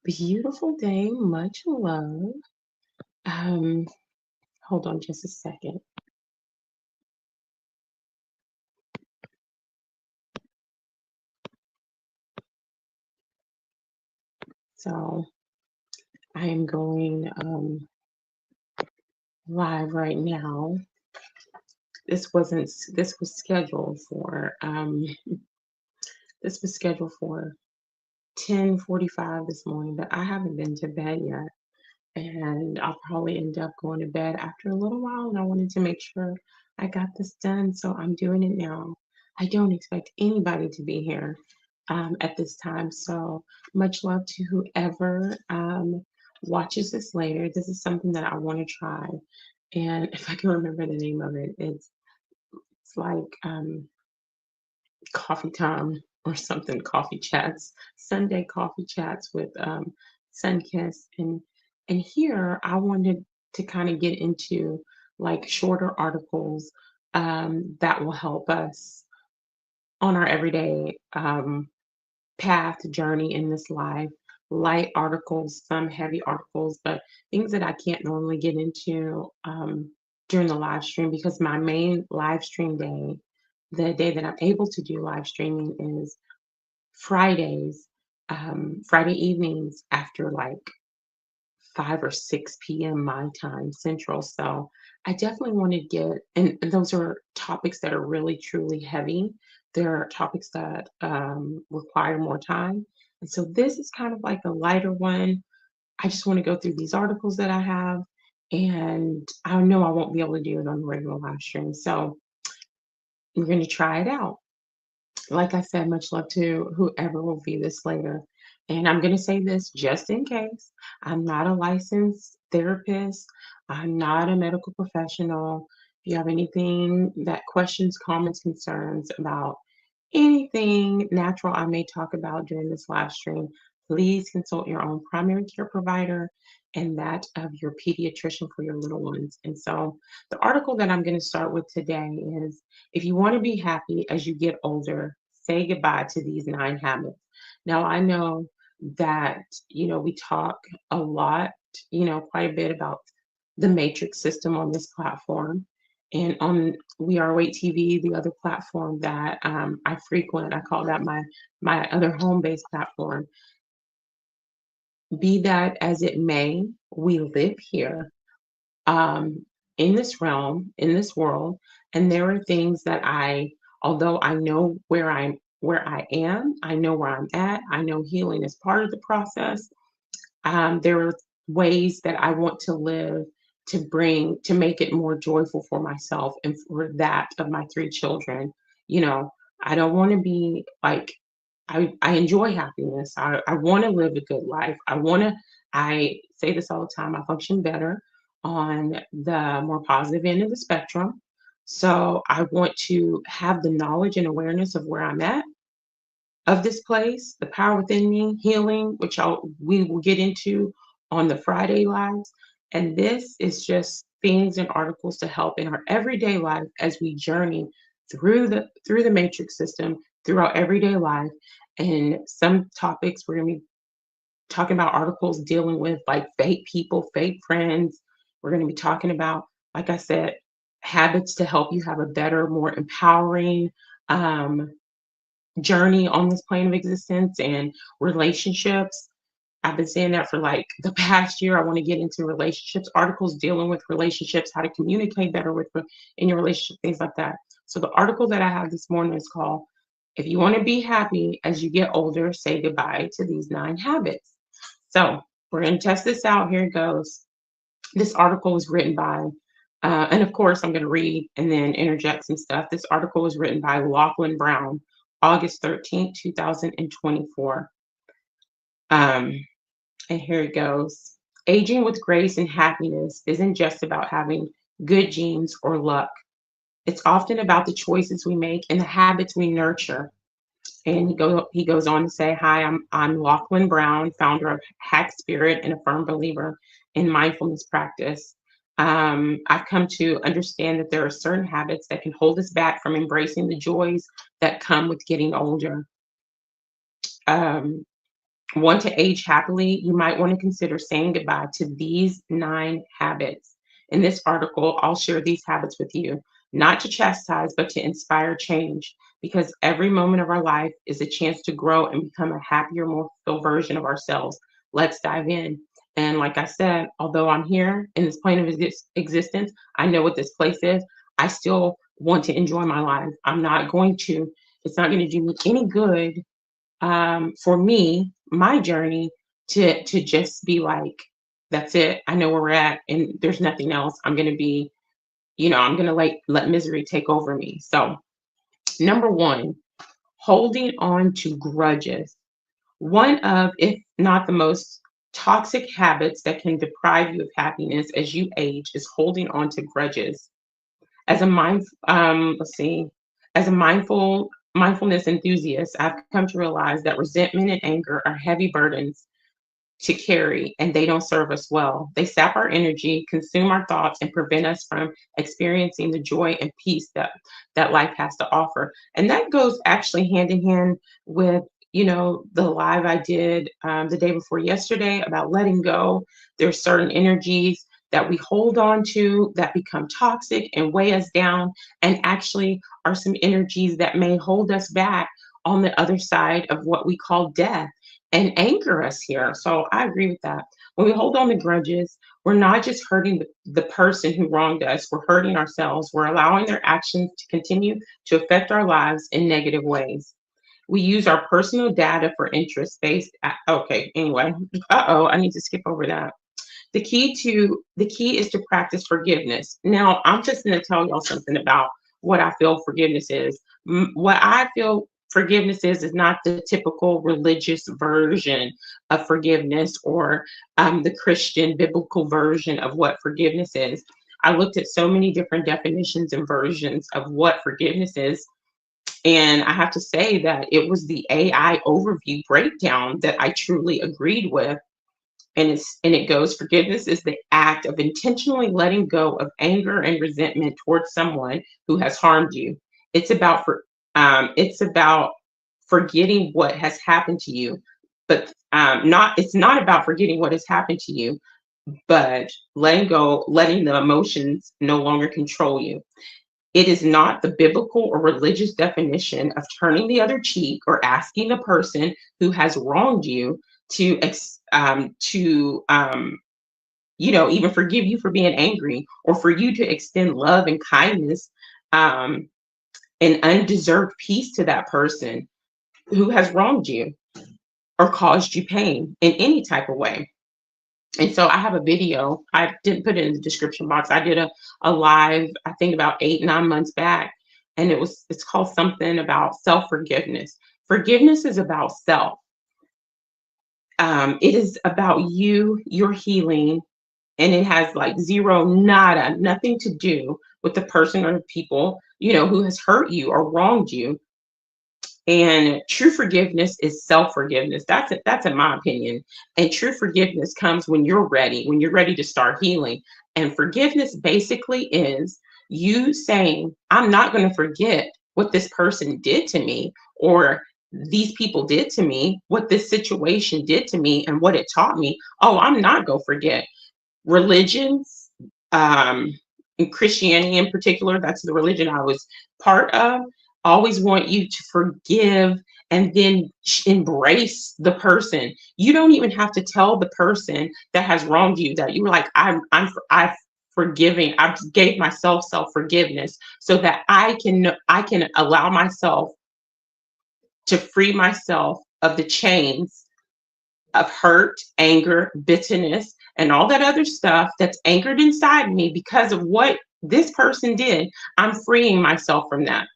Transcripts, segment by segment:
Beautiful day, much love. Um, Hold on just a second. So I am going live right now. This was scheduled for this was scheduled for 10:45 this morning, but I haven't been to bed yet. And I'll probably end up going to bed after a little while. And I wanted to make sure I got this done, so I'm doing it now. I don't expect anybody to be here at this time, so much love to whoever watches this later. This is something that I want to try, and if I can remember the name of it, it's like coffee time or something. Coffee chats, Sunday coffee chats with SunKissed, and here I wanted to kind of get into like shorter articles that will help us on our everyday path journey in this life. Light articles, some heavy articles, but things that I can't normally get into during the live stream because my main live stream day, the day that I'm able to do live streaming is Fridays, Friday evenings after like 5 or 6 p.m. my time central. So I definitely want to get, and those are topics that are really truly heavy. There are topics that require more time. And so this is kind of like a lighter one. I just want to go through these articles that I have, and I know I won't be able to do it on the regular live stream. So we're going to try it out. Like I said, much love to whoever will view this later. And I'm going to say this just in case. I'm not a licensed therapist. I'm not a medical professional. If you have anything that questions, comments, concerns about anything natural I may talk about during this live stream, please consult your own primary care provider and that of your pediatrician for your little ones. And so, the article that I'm going to start with today is if you want to be happy as you get older, say goodbye to these 9 habits. Now, I know that, we talk a lot, quite a bit about the matrix system on this platform. And on We Are Awake TV, the other platform that I frequent, I call that my other home based platform. Be that as it may, we live here um, in this realm, in this world, and there are things that although I know where I am, I know where I'm at, I know healing is part of the process. There are ways that I want to live to make it more joyful for myself and for that of my 3 children. You know, I don't want to be like I enjoy happiness. I want to live a good life. I say this all the time, I function better on the more positive end of the spectrum. So I want to have the knowledge and awareness of where I'm at, of this place, the power within me, healing, which we will get into on the Friday lives. And this is just things and articles to help in our everyday life as we journey through the matrix system, through our everyday life. And some topics we're going to be talking about articles dealing with like fake people, fake friends. We're going to be talking about, like I said, habits to help you have a better, more empowering um, journey on this plane of existence and relationships. I've been saying that for like the past year. I want to get into relationships, articles dealing with relationships, how to communicate better in your relationship, things like that. So the article that I have this morning is called "If You Want to Be Happy as You Get Older, Say Goodbye to These 9 Habits." So we're going to test this out. Here it goes. This article was written by, and of course, I'm going to read and then interject some stuff. This article was written by Lachlan Brown, August 13th, 2024. Um, and here it goes. Aging with grace and happiness isn't just about having good genes or luck. It's often about the choices we make and the habits we nurture. And he goes on to say, "Hi, I'm Lachlan Brown, founder of Hack Spirit and a firm believer in mindfulness practice. I've come to understand that there are certain habits that can hold us back from embracing the joys that come with getting older. Um, Want to age happily, you might want to consider saying goodbye to these 9 habits. In this article, I'll share these habits with you, not to chastise, but to inspire change, because every moment of our life is a chance to grow and become a happier, more fulfilled version of ourselves. Let's dive in. And like I said, although I'm here in this plane of existence, I know what this place is. I still want to enjoy my life. It's not going to do me any good, for me, my journey, to just be like, that's it. I know where we're at, and there's nothing else. I'm gonna be, I'm gonna let misery take over me. So, number one, holding on to grudges. One of, if not the most toxic habits that can deprive you of happiness as you age is holding on to grudges. As a let's see, as a mindfulness enthusiast, I've come to realize that resentment and anger are heavy burdens to carry, and they don't serve us well. They sap our energy, consume our thoughts, and prevent us from experiencing the joy and peace that life has to offer. And that goes actually hand in hand with, the live I did, the day before yesterday, about letting go. There's certain energies that we hold on to that become toxic and weigh us down, and actually are some energies that may hold us back on the other side of what we call death, and anchor us here. So I agree with that. When we hold on to grudges, we're not just hurting the person who wronged us, we're hurting ourselves. We're allowing their actions to continue to affect our lives in negative ways. We use our personal data for interest based. Okay, anyway. I need to skip over that. The key is to practice forgiveness. Now, I'm just going to tell y'all something about what I feel forgiveness is. What I feel forgiveness is not the typical religious version of forgiveness, or the Christian biblical version of what forgiveness is. I looked at so many different definitions and versions of what forgiveness is, and I have to say that it was the AI overview breakdown that I truly agreed with. And it goes, forgiveness is the act of intentionally letting go of anger and resentment towards someone who has harmed you. It's about forgetting what has happened to you, but not it's not about forgetting what has happened to you, but letting go, letting the emotions no longer control you. It is not the biblical or religious definition of turning the other cheek or asking the person who has wronged you to even forgive you for being angry, or for you to extend love and kindness, um, and undeserved peace to that person who has wronged you or caused you pain in any type of way. And so I have a video. I didn't put it in the description box. I did a live, I think about 8, 9 months back, and it's called something about self-forgiveness. Forgiveness is about self. It is about your healing, and it has like zero, nada, nothing to do with the person or the people, who has hurt you or wronged you. And true forgiveness is self-forgiveness. That's it. That's in my opinion. And true forgiveness comes when you're ready to start healing. And forgiveness basically is you saying, I'm not going to forget what this person did to me, or these people did to me, what this situation did to me, and what it taught me. Oh, I'm not going to forget. Religions, and Christianity in particular, that's the religion I was part of, always want you to forgive and then embrace the person. You don't even have to tell the person that has wronged you that you were like, I've forgiving. I gave myself self-forgiveness so that I can allow myself to free myself of the chains of hurt, anger, bitterness, and all that other stuff that's anchored inside me because of what this person did. I'm freeing myself from that.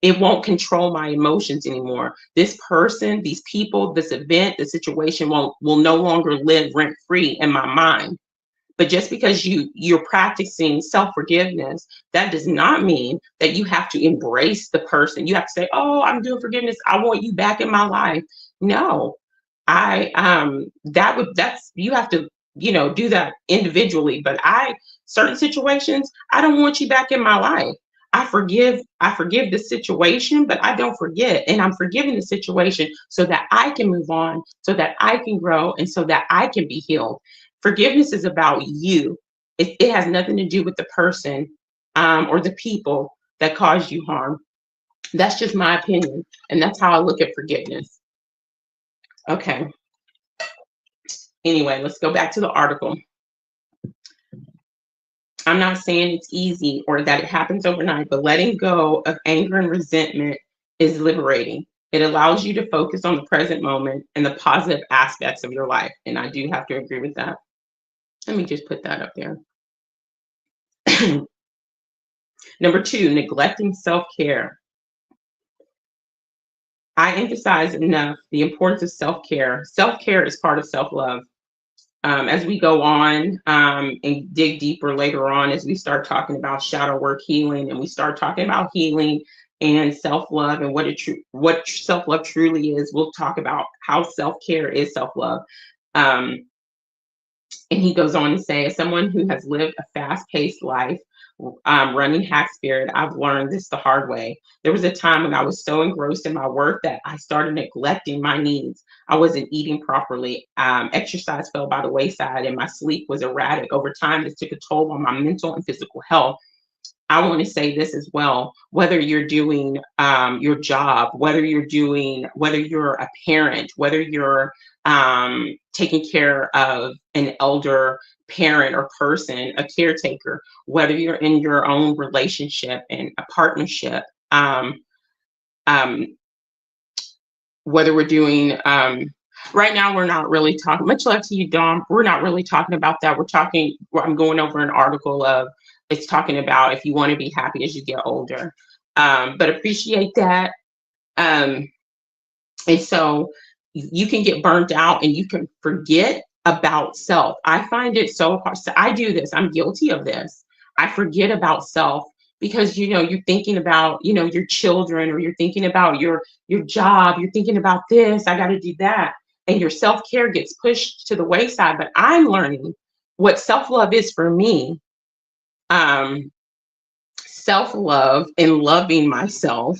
It won't control my emotions anymore. This person, these people, this event, the situation will no longer live rent free in my mind. But just because you're practicing self-forgiveness, that does not mean that you have to embrace the person. You have to say, oh, I'm doing forgiveness, I want you back in my life. No, that's, you have to, do that individually. But certain situations, I don't want you back in my life. I forgive the situation, but I don't forget. And I'm forgiving the situation so that I can move on, so that I can grow, and so that I can be healed. Forgiveness is about you. It has nothing to do with the person or the people that caused you harm. That's just my opinion. And that's how I look at forgiveness. Okay. Anyway, let's go back to the article. I'm not saying it's easy or that it happens overnight, but letting go of anger and resentment is liberating. It allows you to focus on the present moment and the positive aspects of your life. And I do have to agree with that. Let me just put that up there. Number 2, neglecting self-care. I emphasize enough the importance of self-care. Self-care is part of self-love. As we go on and dig deeper later on, as we start talking about shadow work healing, and we start talking about healing and self-love and what self-love truly is, we'll talk about how self-care is self-love. And he goes on to say, as someone who has lived a fast-paced life, running Hack Spirit, I've learned this the hard way. There was a time when I was so engrossed in my work that I started neglecting my needs. I wasn't eating properly. Exercise fell by the wayside, and my sleep was erratic. Over time, this took a toll on my mental and physical health. I want to say this as well, whether you're doing your job, whether you're a parent, whether you're taking care of an elder parent or person, a caretaker, whether you're in your own relationship and a partnership, whether we're doing, right now, we're not really talking, much love to you, Dom, we're not really talking about that. I'm going over an article it's talking about if you want to be happy as you get older, but appreciate that. And so you can get burnt out and you can forget about self. I find it so hard. So I do this. I'm guilty of this. I forget about self because, you're thinking about, your children, or you're thinking about your job. You're thinking about this. I got to do that. And your self-care gets pushed to the wayside. But I'm learning what self-love is for me. Self-love and loving myself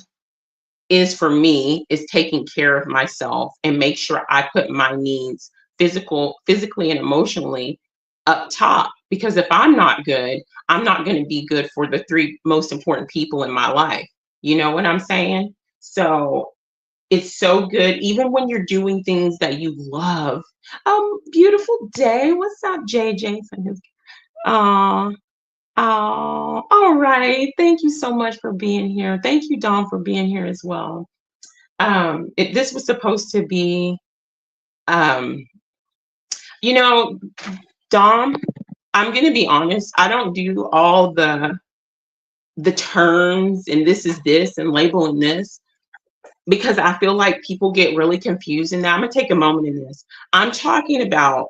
is for me is taking care of myself and make sure I put my needs physically and emotionally up top, because if I'm not good, I'm not going to be good for the 3 most important people in my life. You know what I'm saying? So it's so good, even when you're doing things that you love. Beautiful day. What's up, JJ? Oh, all right. Thank you so much for being here. Thank you, Dom, for being here as well. This was supposed to be, Dom, I'm going to be honest. I don't do all the terms and this is this and labeling this, because I feel like people get really confused in that. I'm going to take a moment in this. I'm talking about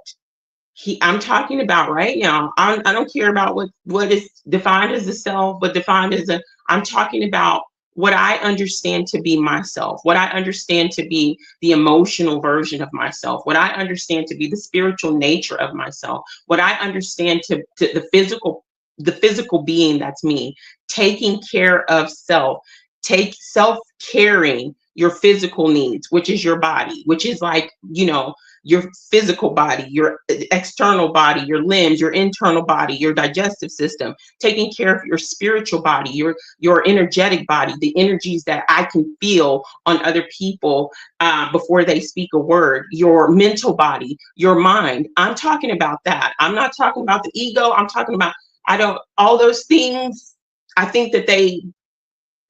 right now. I don't care about what is defined as a self, but defined as I'm talking about what I understand to be myself, what I understand to be the emotional version of myself, what I understand to be the spiritual nature of myself, what I understand to the physical being that's me, taking care of self, self-caring your physical needs, which is your body, which is like, your physical body, your external body, your limbs, your internal body, your digestive system, taking care of your spiritual body, your energetic body, the energies that I can feel on other people before they speak a word, your mental body, your mind. I'm talking about that. I'm not talking about the ego. I'm talking about, all those things. I think that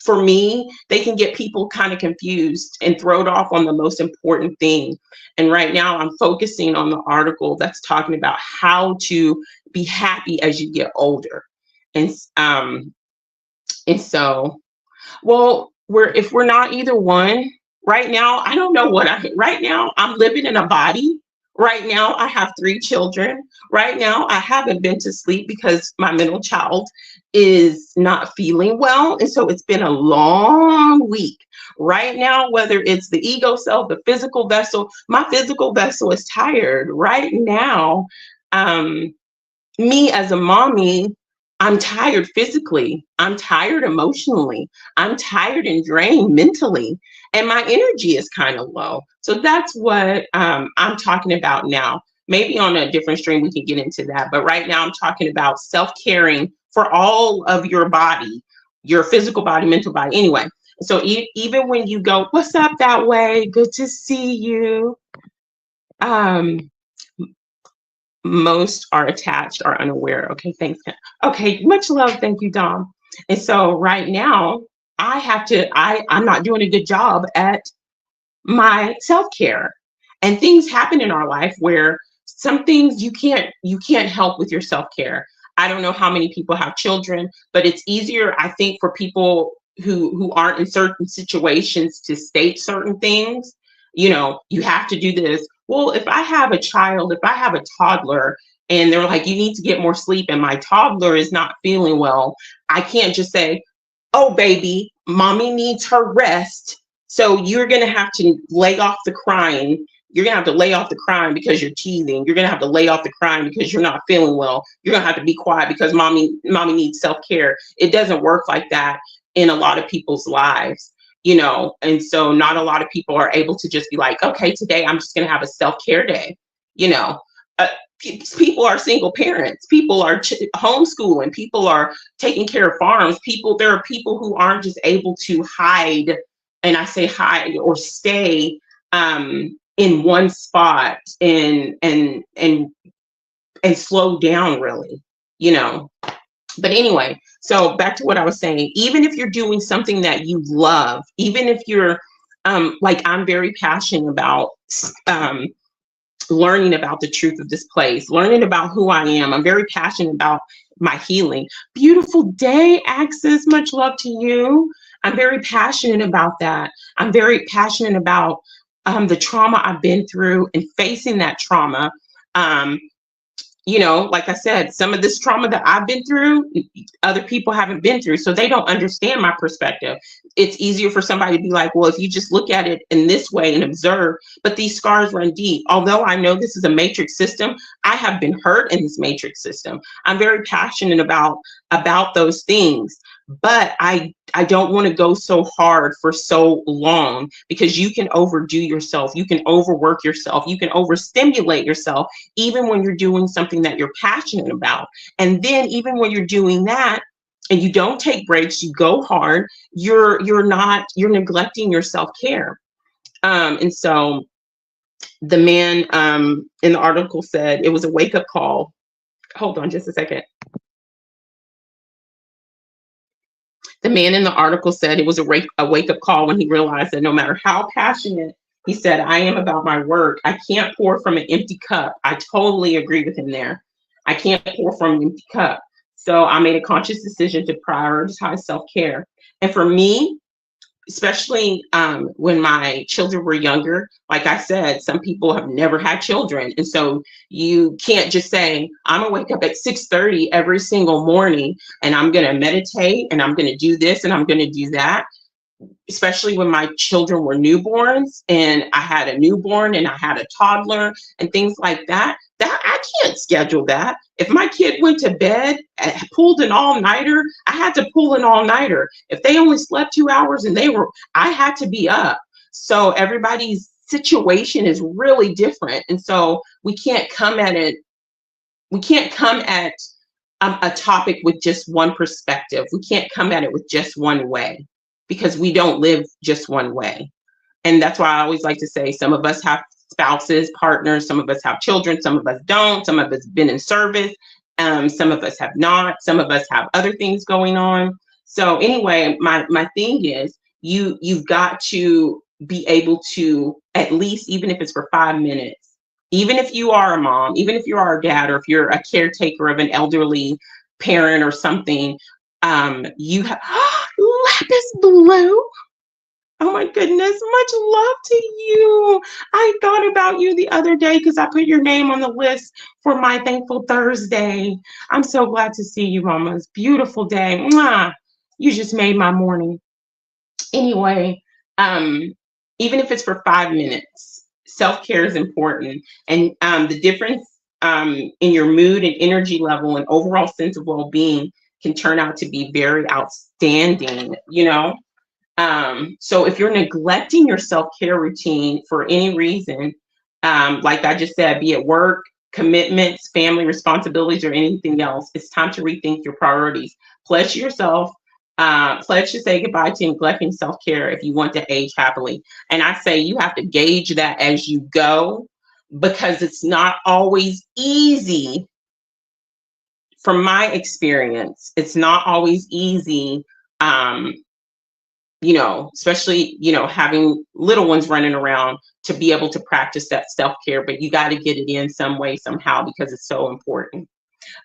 for me, they can get people kind of confused and thrown off on the most important thing. And right now I'm focusing on the article that's talking about how to be happy as you get older. And so, well, if we're not either one, right now, I don't know right now I'm living in a body. Right now I have 3 children. Right now I haven't been to sleep because my middle child is not feeling well. And so it's been a long week. Right now, whether it's the ego self, the physical vessel, my physical vessel is tired. Right now, me as a mommy, I'm tired physically. I'm tired emotionally. I'm tired and drained mentally. And my energy is kind of low. So that's what I'm talking about now. Maybe on a different stream, we can get into that. But right now, I'm talking about self caring for all of your body, your physical body, mental body. Anyway, so even when you go, what's up that way? Good to see you. Um, Most are attached or unaware. Okay, thanks. Okay, much love. Thank you, Dom. And so right now, I'm not doing a good job at my self-care. And things happen in our life where some things you can't help with your self-care. I don't know how many people have children, but it's easier, I think, for people who aren't in certain situations to state certain things. You have to do this. Well, if I have a child, if I have a toddler, and they're like, you need to get more sleep, and my toddler is not feeling well, I can't just say, oh, baby, mommy needs her rest. So you're going to have to lay off the crying. You're going to have to lay off the crying because you're teething. You're going to have to lay off the crying because you're not feeling well. You're going to have to be quiet because mommy needs self-care. It doesn't work like that in a lot of people's lives. And so not a lot of people are able to just be like, okay, today I'm just going to have a self-care day. You know, uh, people are single parents. People are homeschooling. People are taking care of farms. There are people who aren't just able to hide, and I say hide or stay in one spot and slow down really, you know. But anyway, so back to what I was saying, even if you're doing something that you love, even if you're like I'm very passionate about um, learning about the truth of this place, learning about who I am. I'm very passionate about my healing. Beautiful day, Access. Much love to you. I'm very passionate about that. I'm very passionate about the trauma I've been through and facing that trauma. Um, like I said, some of this trauma that I've been through, other people haven't been through, so they don't understand my perspective. It's easier for somebody to be like, well, if you just look at it in this way and observe, but these scars run deep. Although I know this is a matrix system, I have been hurt in this matrix system. I'm very passionate about those things, but I don't want to go so hard for so long, because you can overdo yourself, you can overwork yourself, you can overstimulate yourself, even when you're doing something that you're passionate about. And then even when you're doing that and you don't take breaks, you go hard, you're neglecting your self-care. And so the man in the article said it was a wake-up call. Hold on just a second. The man in the article said it was a wake-up call when he realized that no matter how passionate he said I am about my work, I can't pour from an empty cup. I totally agree with him there. I can't pour from an empty cup. So I made a conscious decision to prioritize self-care. And for me, especially when my children were younger, like I said, some people have never had children. And so you can't just say, I'm gonna wake up at 6:30 every single morning and I'm gonna meditate and I'm gonna do this and I'm gonna do that. Especially when my children were newborns and I had a newborn and I had a toddler and things like that, I can't schedule that. If my kid went to bed, pulled an all-nighter, I had to pull an all-nighter. If they only slept 2 hours and I had to be up. So everybody's situation is really different. And so we can't come at a topic with just one perspective. We can't come at it with just one way, because we don't live just one way. And that's why I always like to say some of us have spouses, partners, some of us have children, some of us don't, some of us have been in service, some of us have not, some of us have other things going on. So anyway, my thing is you've got to be able to, at least, even if it's for 5 minutes, even if you are a mom, even if you are a dad, or if you're a caretaker of an elderly parent or something, you have lapis blue. Oh my goodness, much love to you. I thought about you the other day because I put your name on the list for my Thankful Thursday. I'm so glad to see you, mamas. Beautiful day. Mwah. You just made my morning. Anyway, even if it's for 5 minutes, self-care is important. And the difference in your mood and energy level and overall sense of well-being can turn out to be very outstanding, you know? So if you're neglecting your self-care routine for any reason, like I just said, be it work, commitments, family responsibilities, or anything else, it's time to rethink your priorities. Pledge to yourself, pledge to say goodbye to neglecting self-care if you want to age happily. And I say you have to gauge that as you go, because it's not always easy. From my experience, it's not always easy. Um, especially, having little ones running around, to be able to practice that self-care, but you got to get it in some way, somehow, because it's so important.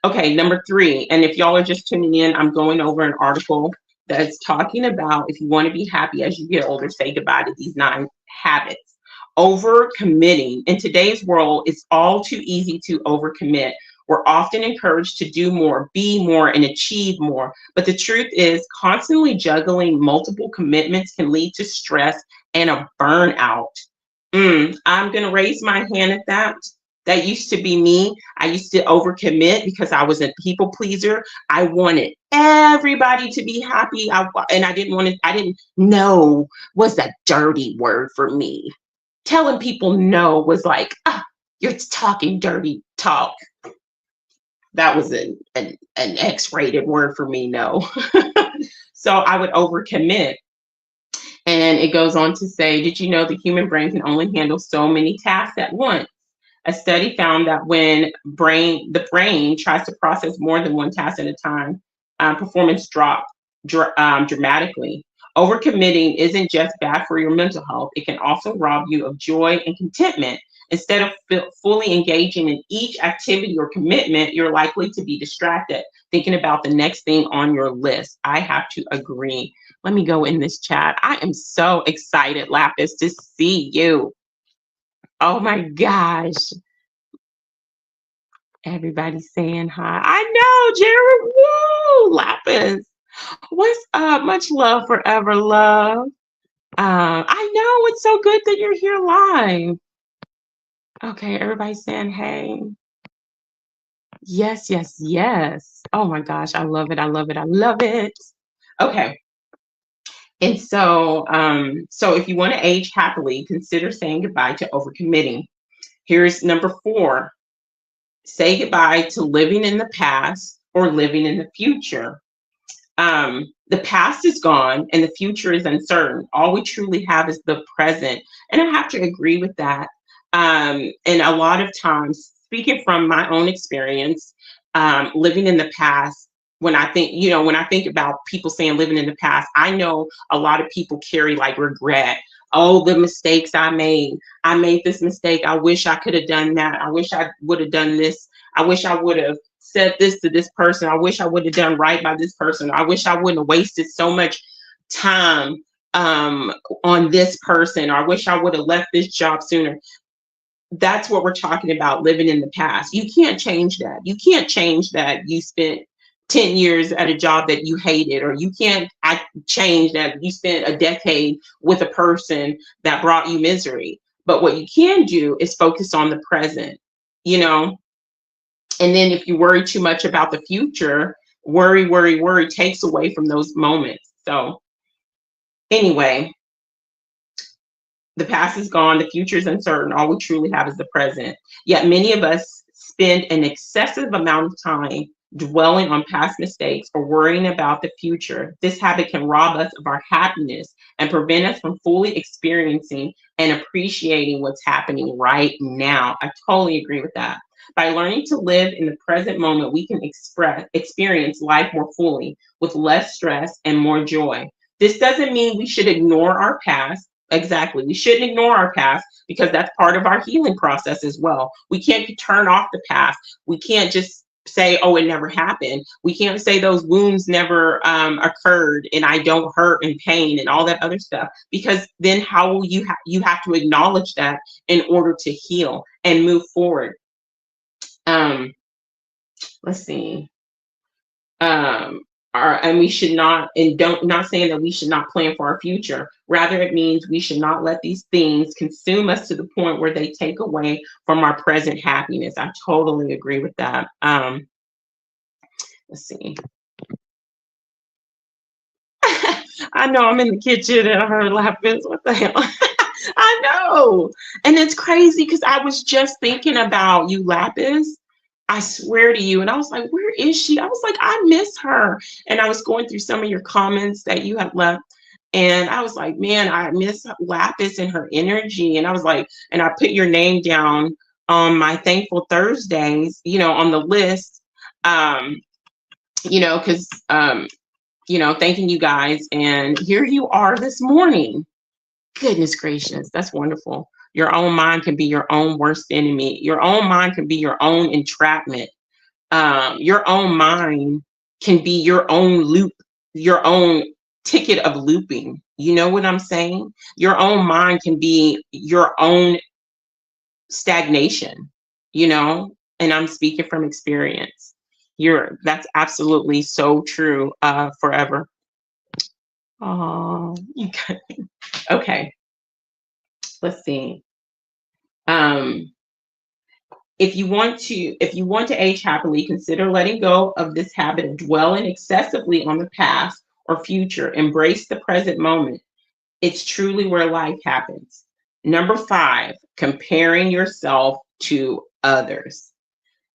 Okay, number 3, and if y'all are just tuning in, I'm going over an article that's talking about if you want to be happy as you get older, say goodbye to these 9 habits. Overcommitting. In today's world, it's all too easy to overcommit. We're often encouraged to do more, be more, and achieve more. But the truth is, constantly juggling multiple commitments can lead to stress and a burnout. I'm going to raise my hand at that. That used to be me. I used to overcommit because I was a people pleaser. I wanted everybody to be happy. And I didn't know was a dirty word for me. Telling people no was like, you're talking dirty talk. That was an X-rated word for me, no. So I would overcommit. And it goes on to say, did you know the human brain can only handle so many tasks at once? A study found that when the brain tries to process more than one task at a time, performance drops dramatically. Overcommitting isn't just bad for your mental health. It can also rob you of joy and contentment. Instead of fully engaging in each activity or commitment, you're likely to be distracted, thinking about the next thing on your list. I have to agree. Let me go in this chat. I am so excited, Lapis, to see you. Oh my gosh. Everybody's saying hi. I know, Jared. Woo! Lapis. What's up? Much love forever, love. I know it's so good that you're here live. Okay, everybody's saying hey. Yes, yes, yes. Oh my gosh, I love it. I love it. I love it. Okay. And so if you want to age happily, consider saying goodbye to overcommitting. Here's number 4. Say goodbye to living in the past or living in the future. The past is gone and the future is uncertain. All we truly have is the present. And I have to agree with that. And a lot of times, speaking from my own experience, living in the past, when I think about people saying living in the past, I know a lot of people carry like regret. Oh, the mistakes I made. I made this mistake. I wish I could have done that. I wish I would have done this. I wish I would have said this to this person. I wish I would have done right by this person. I wish I wouldn't have wasted so much time on this person. Or I wish I would have left this job sooner. That's what we're talking about, living in the past. You can't change that. You can't change that you spent 10 years at a job that you hated, or you can't change that you spent a decade with a person that brought you misery. But what you can do is focus on the present, you know? And then if you worry too much about the future, worry takes away from those moments. So anyway, the past is gone, the future is uncertain. All we truly have is the present. Yet many of us spend an excessive amount of time dwelling on past mistakes or worrying about the future. This habit can rob us of our happiness and prevent us from fully experiencing and appreciating what's happening right now. I totally agree with that. By learning to live in the present moment, we can experience life more fully with less stress and more joy. This doesn't mean we should ignore our past. Exactly. We shouldn't ignore our past, because that's part of our healing process as well. We can't turn off the past. We can't just say, oh, it never happened. We can't say those wounds never occurred and I don't hurt and pain and all that other stuff, because then how will you have to acknowledge that in order to heal and move forward. Let's see. And we should not, and not saying that we should not plan for our future. Rather, it means we should not let these things consume us to the point where they take away from our present happiness. I totally agree with that. Let's see. I know I'm in the kitchen and I heard lapis. What the hell? I know. And it's crazy because I was just thinking about you, Lapis. I swear to you. And I was like, where is she? I was like, I miss her. And I was going through some of your comments that you had left. And I was like, man, I miss Lapis and her energy. And I was like, and I put your name down on my Thankful Thursdays, on the list, because, thanking you guys. And here you are this morning. Goodness gracious, that's wonderful. Your own mind can be your own worst enemy. Your own mind can be your own entrapment. Your own mind can be your own loop, your own ticket of looping. You know what I'm saying? Your own mind can be your own stagnation, and I'm speaking from experience. That's absolutely so true, forever. Oh, you got okay. Let's see. Um, if you want to age happily, consider letting go of this habit of dwelling excessively on the past or future. Embrace the present moment. It's truly where life happens. Number 5, comparing yourself to others.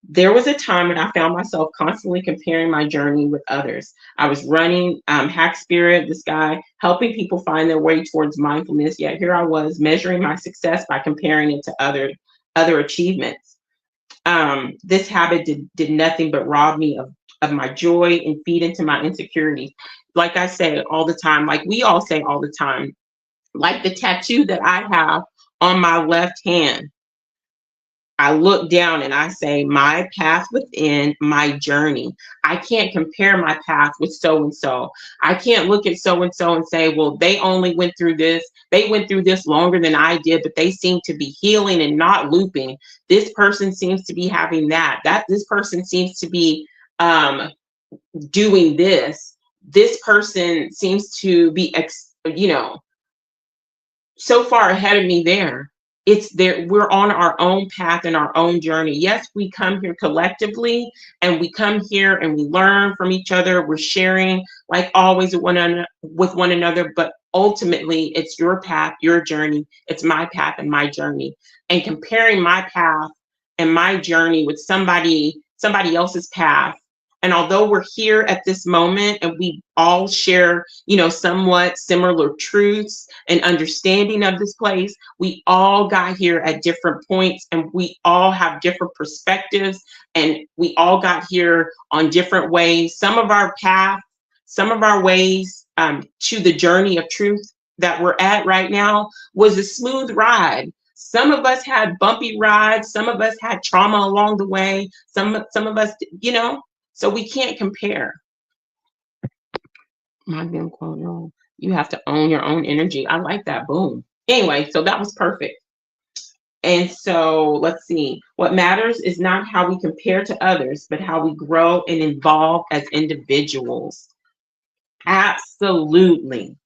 There was a time when I found myself constantly comparing my journey with others. I was running Hack Spirit, this guy, helping people find their way towards mindfulness. Yet here I was measuring my success by comparing it to other achievements. This habit did nothing but rob me of my joy and feed into my insecurities. Like I say all the time, like we all say all the time, like the tattoo that I have on my left hand. I look down and I say, my path within my journey. I can't compare my path with so and so. I can't look at so and so and say, well, they only went through this. They went through this longer than I did, but they seem to be healing and not looping. This person seems to be having that. This person seems to be doing this. This person seems to be, so far ahead of me there. It's there. We're on our own path and our own journey. Yes, we come here collectively and we come here and we learn from each other. We're sharing like always with one another, but ultimately it's your path, your journey. It's my path and my journey. And comparing my path and my journey with somebody else's path. And although we're here at this moment and we all share, somewhat similar truths and understanding of this place, we all got here at different points and we all have different perspectives and we all got here on different ways. Some of our path, some of our ways to the journey of truth that we're at right now was a smooth ride. Some of us had bumpy rides. Some of us had trauma along the way. Some of us, so we can't compare. My damn quote, no. You have to own your own energy. I like that. Boom. Anyway, so that was perfect. And so let's see. What matters is not how we compare to others, but how we grow and evolve as individuals. Absolutely.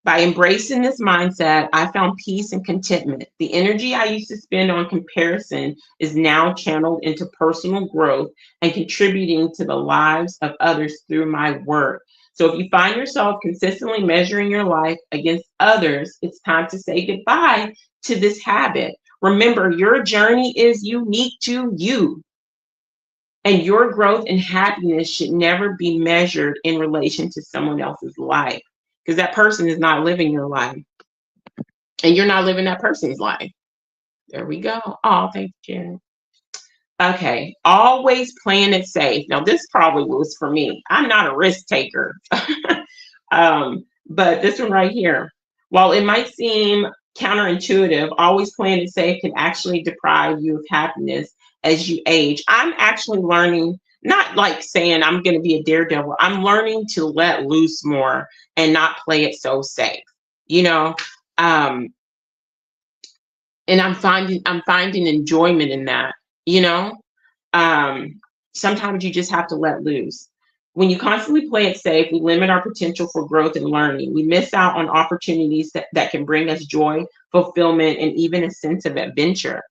By embracing this mindset, I found peace and contentment. The energy I used to spend on comparison is now channeled into personal growth and contributing to the lives of others through my work. So if you find yourself consistently measuring your life against others, it's time to say goodbye to this habit. Remember, your journey is unique to you. And your growth and happiness should never be measured in relation to someone else's life. Because that person is not living your life. And you're not living that person's life. There we go. Oh, thank you, Jared. Okay. Always playing it safe. Now, this probably was for me. I'm not a risk taker. But this one right here, while it might seem counterintuitive, always playing it safe can actually deprive you of happiness as you age. I'm actually learning, not like saying I'm going to be a daredevil. I'm learning to let loose more and not play it so safe, and I'm finding enjoyment in that, sometimes you just have to let loose. When you constantly play it safe, we limit our potential for growth and learning. We miss out on opportunities that can bring us joy, fulfillment, and even a sense of adventure.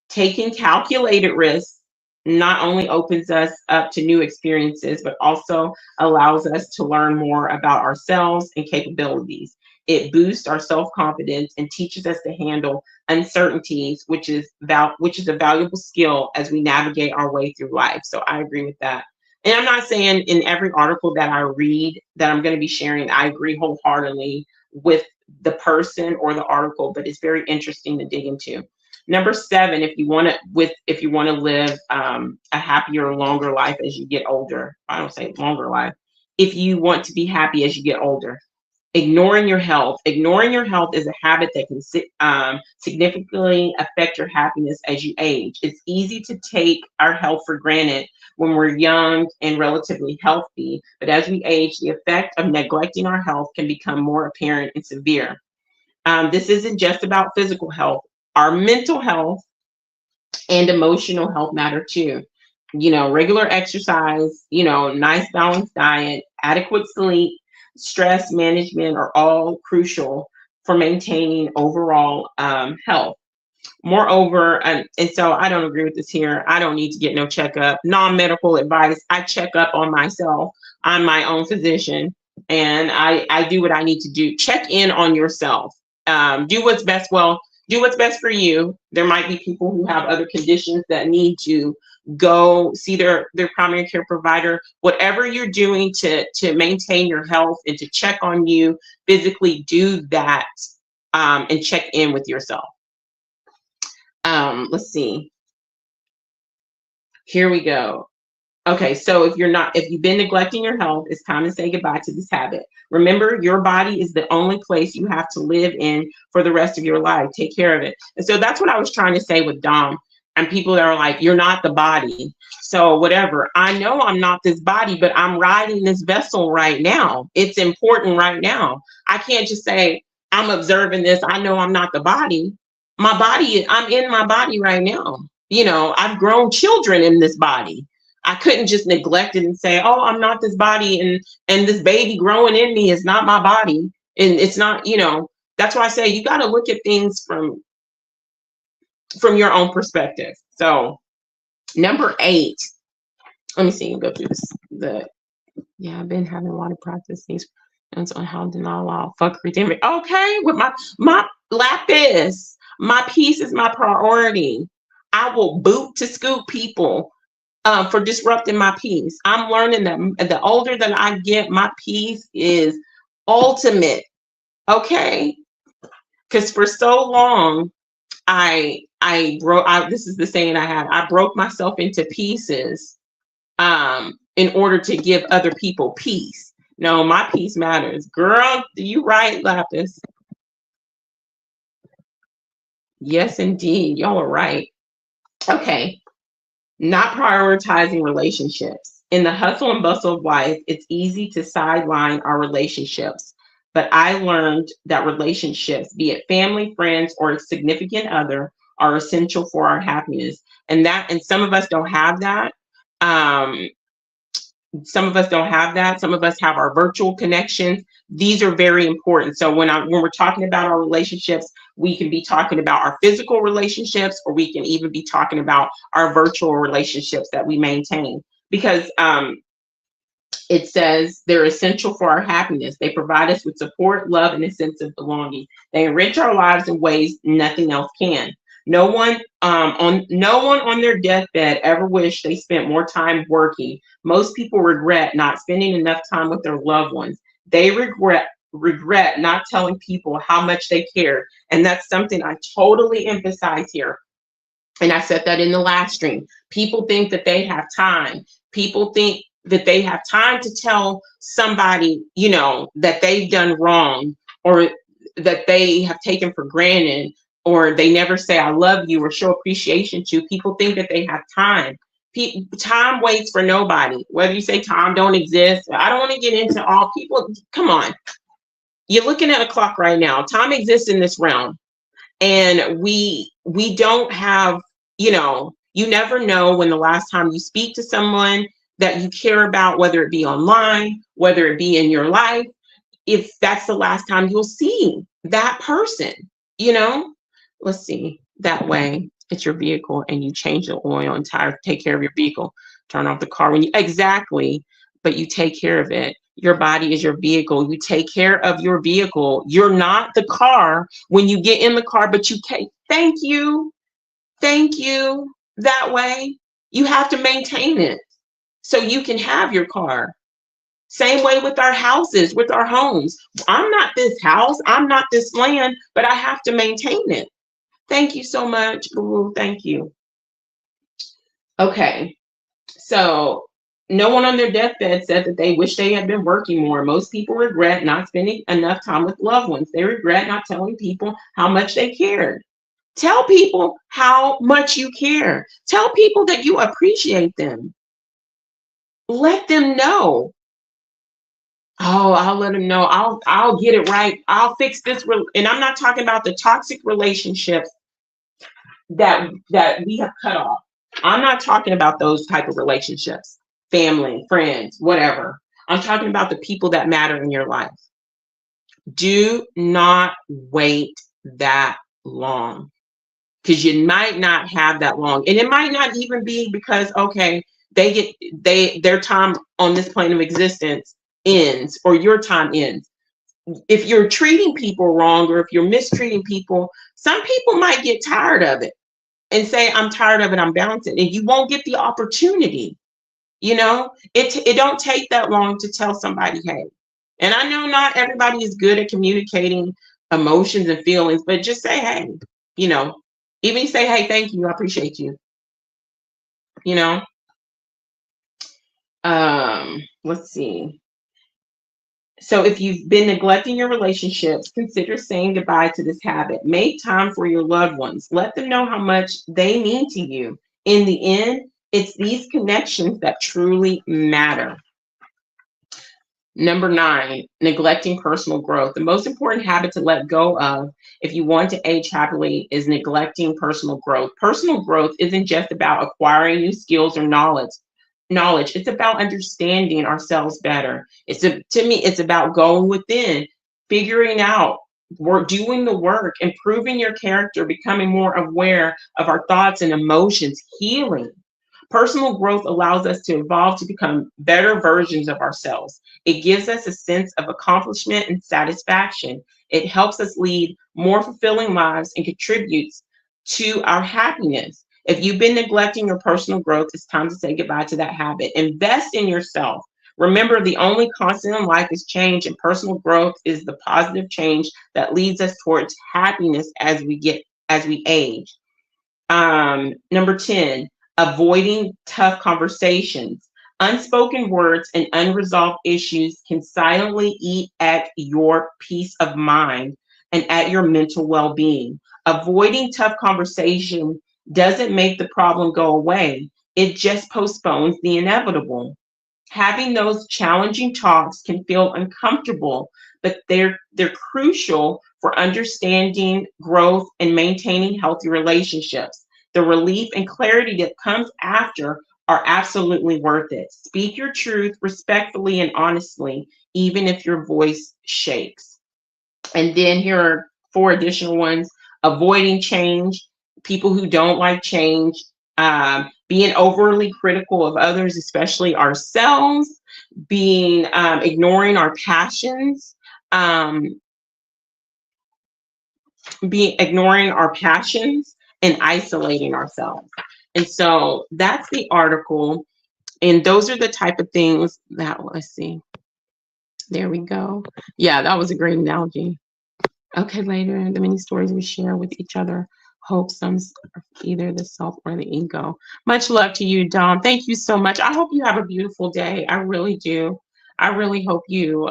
Taking calculated risks not only opens us up to new experiences, but also allows us to learn more about ourselves and capabilities. It boosts our self-confidence and teaches us to handle uncertainties, which is a valuable skill as we navigate our way through life. So I agree with that. And I'm not saying in every article that I read that I'm going to be sharing, I agree wholeheartedly with the person or the article, but it's very interesting to dig into. Number seven, if you want to live a happier, longer life as you get older. I don't say longer life. If you want to be happy as you get older, ignoring your health. Ignoring your health is a habit that can significantly affect your happiness as you age. It's easy to take our health for granted when we're young and relatively healthy, but as we age, the effect of neglecting our health can become more apparent and severe. This isn't just about physical health. Our mental health and emotional health matter too. Regular exercise, nice balanced diet, adequate sleep, stress management are all crucial for maintaining overall health. Moreover, and so I don't agree with this here. I don't need to get no checkup, non-medical advice. I check up on myself. I'm my own physician, and I do what I need to do. Check in on yourself. Do what's best. Well, do what's best for you. There might be people who have other conditions that need to go see their primary care provider. Whatever you're doing to maintain your health and to check on you physically, do that, and check in with yourself. Let's see. Here we go. Okay, so if you've been neglecting your health, it's time to say goodbye to this habit. Remember, your body is the only place you have to live in for the rest of your life. Take care of it. And so that's what I was trying to say with Dom. And people that are like, you're not the body. So whatever. I know I'm not this body, but I'm riding this vessel right now. It's important right now. I can't just say, I'm observing this. I know I'm not the body. I'm in my body right now. I've grown children in this body. I couldn't just neglect it and say, "Oh, I'm not this body," and this baby growing in me is not my body, and it's not. That's why I say you got to look at things from your own perspective. So, number 8. Let me see. Go through this. I've been having a lot of practice these on how to not allow fuckery. Okay, with my lapis, my peace is my priority. I will boot to scoop people for disrupting my peace. I'm learning that the older that I get, my peace is ultimate. Okay, because for so long, I broke. This is the saying I have. I broke myself into pieces, in order to give other people peace. No, my peace matters, girl. You right, Lapis. Yes, indeed, y'all are right. Okay. Not prioritizing relationships. In the hustle and bustle of life, it's easy to sideline our relationships. But I learned that relationships, be it family, friends, or a significant other, are essential for our happiness. And some of us don't have that. Some of us don't have that. Some of us have our virtual connections. These are very important. So when we're talking about our relationships, we can be talking about our physical relationships, or we can even be talking about our virtual relationships that we maintain. Because it says they're essential for our happiness. They provide us with support, love, and a sense of belonging. They enrich our lives in ways nothing else can. No one on their deathbed ever wished they spent more time working. Most people regret not spending enough time with their loved ones. They regret not telling people how much they care. And that's something I totally emphasize here. And I said that in the last stream. People think that they have time. People think that they have time to tell somebody, that they've done wrong, or that they have taken for granted, or they never say I love you or show appreciation to. People think that they have time. Time waits for nobody. Whether you say time don't exist, I don't want to get into all people. Come on. You're looking at a clock right now. Time exists in this realm. And we don't have, you never know when the last time you speak to someone that you care about, whether it be online, whether it be in your life, if that's the last time you'll see that person. Let's see, that way. It's your vehicle, and you change the oil and tire, take care of your vehicle. Turn off the car when you exactly, but you take care of it. Your body is your vehicle. You take care of your vehicle. You're not the car when you get in the car, but you can't. Thank you. Thank you. That way, you have to maintain it so you can have your car. Same way with our houses, with our homes. I'm not this house, I'm not this land, but I have to maintain it. Thank you so much, Boo. Thank you. Okay, so no one on their deathbed said that they wish they had been working more. Most people regret not spending enough time with loved ones. They regret not telling people how much they cared. Tell people how much you care. Tell people that you appreciate them. Let them know. Oh, I'll let them know. I'll get it right. I'll fix this. And I'm not talking about the toxic relationships that we have cut off. I'm not talking about those type of relationships, family, friends, whatever. I'm talking about the people that matter in your life. Do not wait that long, because you might not have that long, and it might not even be because okay, their time on this plane of existence ends, or your time ends. If you're treating people wrong, or if you're mistreating people, some people might get tired of it and say, I'm tired of it, I'm bouncing, and you won't get the opportunity. It don't take that long to tell somebody, hey. And I know not everybody is good at communicating emotions and feelings, but just say, hey, you know, even say, hey, thank you, I appreciate you. you know let's see. So if you've been neglecting your relationships, consider saying goodbye to this habit. Make time for your loved ones. Let them know how much they mean to you. In the end, it's these connections that truly matter. Number 9, neglecting personal growth. The most important habit to let go of if you want to age happily is neglecting personal growth. Personal growth isn't just about acquiring new skills or knowledge. It's about understanding ourselves better. To me, it's about going within, figuring out, doing the work, improving your character, becoming more aware of our thoughts and emotions, healing. Personal growth allows us to evolve to become better versions of ourselves. It gives us a sense of accomplishment and satisfaction. It helps us lead more fulfilling lives and contributes to our happiness. If you've been neglecting your personal growth, it's time to say goodbye to that habit. Invest in yourself. Remember, the only constant in life is change, and personal growth is the positive change that leads us towards happiness as we age. Number 10, avoiding tough conversations. Unspoken words and unresolved issues can silently eat at your peace of mind and at your mental well-being. Avoiding tough conversation doesn't make the problem go away. It just postpones the inevitable. Having those challenging talks can feel uncomfortable, but they're crucial for understanding growth and maintaining healthy relationships. The relief and clarity that comes after are absolutely worth it. Speak your truth respectfully and honestly, even if your voice shakes. And then here are 4 additional ones. Avoiding change, people who don't like change, being overly critical of others, especially ourselves, ignoring our passions, and isolating ourselves. And so that's the article. And those are the type of things that, let's see. There we go. Yeah, that was a great analogy. Okay, later, the many stories we share with each other hope some either the self or the ego. Much love to you, Dom. Thank you so much. I hope you have a beautiful day. I really do. I really hope you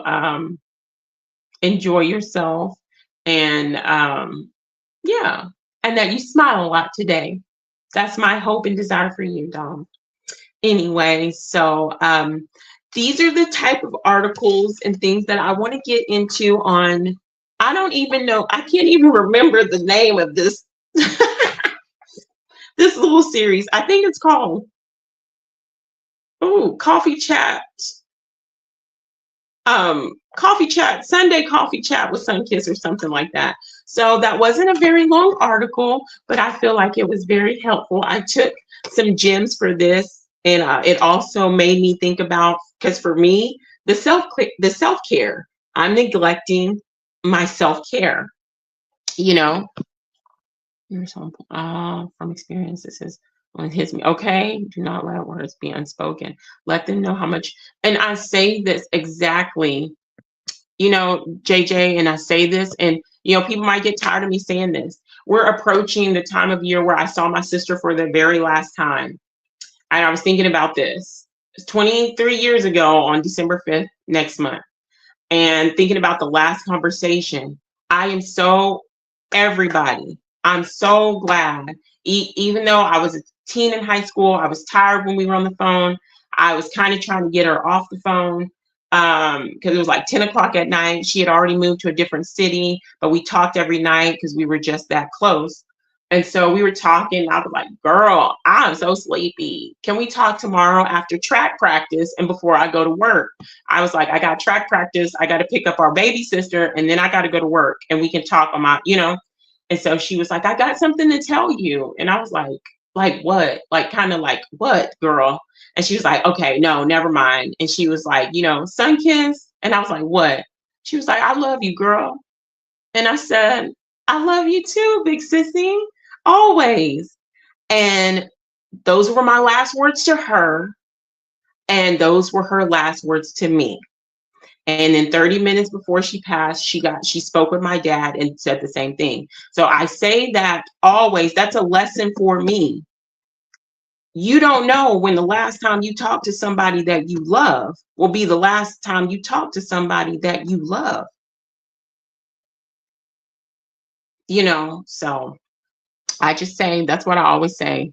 enjoy yourself, and yeah, and that you smile a lot today. That's my hope and desire for you, Dom. Anyway, so these are the type of articles and things that I want to get into on. I don't even know. I can't even remember the name of this this little series. I think it's called Coffee Chat. Coffee Chat, Sunday Coffee Chat with SunKissed or something like that. So that wasn't a very long article, but I feel like it was very helpful. I took some gems for this, and it also made me think about, because for me, the self care, I'm neglecting my self care. You know, from experience, this is when it hits me. Okay, do not let words be unspoken. Let them know how much. And I say this exactly, JJ, and I say this, and people might get tired of me saying this. We're approaching the time of year where I saw my sister for the very last time. And I was thinking about this. It's 23 years ago on December 5th, next month. And thinking about the last conversation. I am so, everybody, I'm so glad. Even though I was a teen in high school, I was tired when we were on the phone. I was kind of trying to get her off the phone because it was like 10 o'clock at night. She had already moved to a different city, but we talked every night because we were just that close. And so we were talking. I was like, girl, I'm so sleepy. Can we talk tomorrow after track practice and before I go to work? I was like, I got track practice. I got to pick up our baby sister, and then I got to go to work, and we can talk on my. And so she was like, I got something to tell you. And I was like what? Like, kind of like, what, girl? And she was like, okay, no, never mind. And she was like, SunKissed. And I was like, what? She was like, I love you, girl. And I said, I love you too, big sissy, always. And those were my last words to her. And those were her last words to me. And then 30 minutes before she passed, she spoke with my dad and said the same thing. So I say that always, that's a lesson for me. You don't know when the last time you talk to somebody that you love will be the last time you talk to somebody that you love. So I just say, that's what I always say.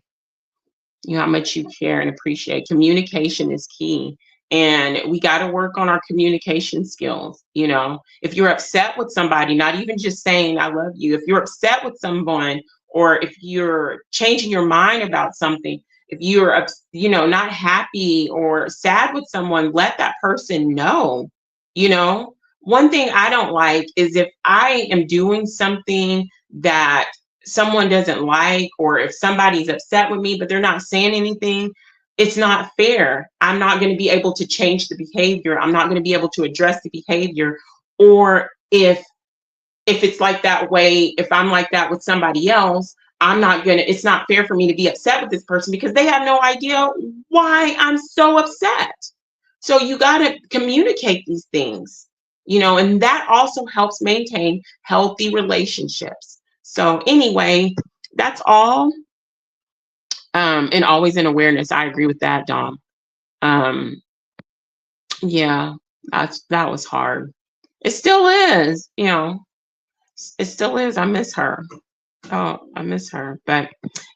How much you care and appreciate. Communication is key. And we got to work on our communication skills. If you're upset with somebody, not even just saying I love you, if you're upset with someone, or if you're changing your mind about something, if you're, not happy or sad with someone, let that person know. One thing I don't like is if I am doing something that someone doesn't like, or if somebody's upset with me but they're not saying anything, it's not fair. I'm not going to be able to change the behavior. I'm not going to be able to address the behavior. Or if it's like that way, if I'm like that with somebody else, it's not fair for me to be upset with this person because they have no idea why I'm so upset. So you got to communicate these things, and that also helps maintain healthy relationships. So anyway, that's all. And always in awareness. I agree with that, Dom. Yeah, that was hard. It still is, it still is. I miss her. Oh, I miss her. But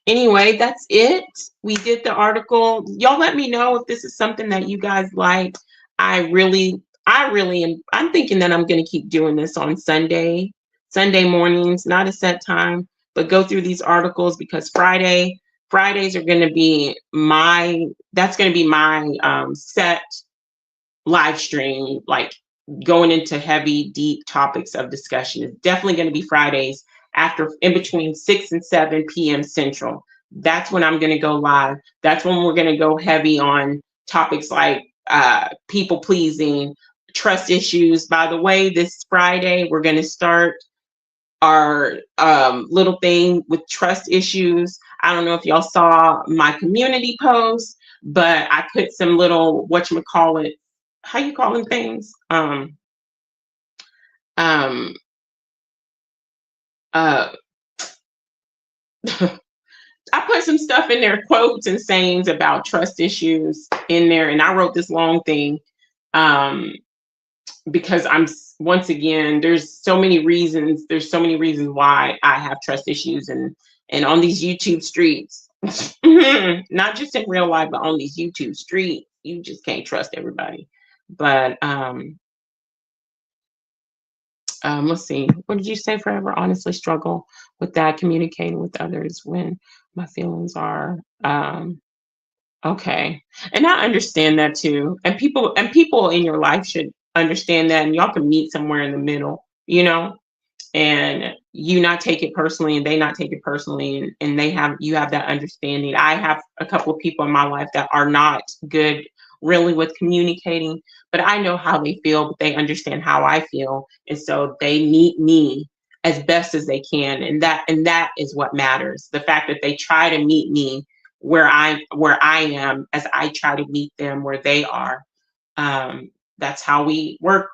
anyway, that's it. We did the article. Y'all let me know if this is something that you guys like. I really am. I'm thinking that I'm going to keep doing this on Sunday mornings, not a set time, but go through these articles because Fridays are going to be my set live stream, like going into heavy, deep topics of discussion. It's definitely going to be Fridays in between 6 and 7 p.m. Central. That's when I'm going to go live. That's when we're going to go heavy on topics like people pleasing, trust issues. By the way, this Friday, we're going to start our little thing with trust issues. I don't know if y'all saw my community post, but I put some little, whatchamacallit, how you calling things? I put some stuff in there, quotes and sayings about trust issues in there, and I wrote this long thing because once again, there's so many reasons why I have trust issues, and on these YouTube streets, not just in real life, but on these YouTube streets, you just can't trust everybody. But let's see. What did you say? Forever honestly struggle with that, communicating with others when my feelings are okay. And I understand that too. And people in your life should understand that, and y'all can meet somewhere in the middle, and you not take it personally and they not take it personally, and you have that understanding. I have a couple of people in my life that are not good really with communicating, but I know how they feel, but they understand how I feel, and so they meet me as best as they can, and that is what matters. The fact that they try to meet me where I am, as I try to meet them where they are. That's how we work.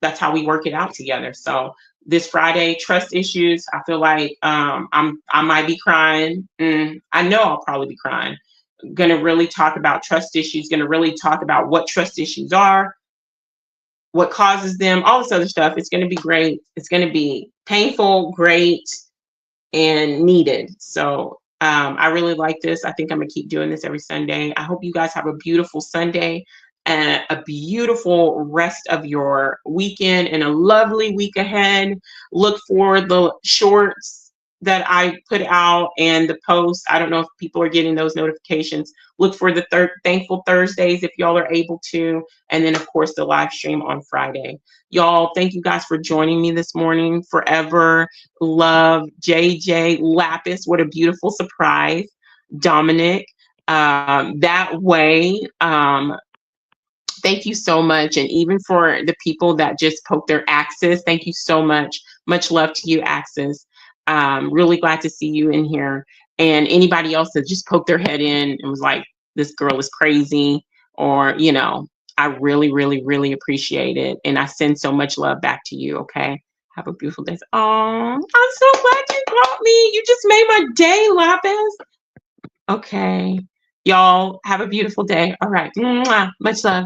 That's how we work it out together. So this Friday, trust issues. I feel like I might be crying. I know I'll probably be crying. Going to really talk about trust issues. Going to really talk about what trust issues are, what causes them, all this other stuff. It's going to be great. It's going to be painful, great, and needed. So I really like this. I think I'm gonna keep doing this every Sunday. I hope you guys have a beautiful Sunday and a beautiful rest of your weekend and a lovely week ahead. Look for the shorts that I put out and the posts. I don't know if people are getting those notifications. Look for the Thankful Thursdays if y'all are able to. And then, of course, the live stream on Friday. Y'all, thank you guys for joining me this morning. Forever love, JJ Lapis. What a beautiful surprise. Dominic. That way. Thank you so much. And even for the people that just poked their axes, thank you so much. Much love to you, Axis. Really glad to see you in here. And anybody else that just poked their head in and was like, this girl is crazy, or, I really, really, really appreciate it. And I send so much love back to you. Okay. Have a beautiful day. Oh, I'm so glad you brought me. You just made my day, Lapis. Okay. Y'all have a beautiful day. All right. Mwah. Much love.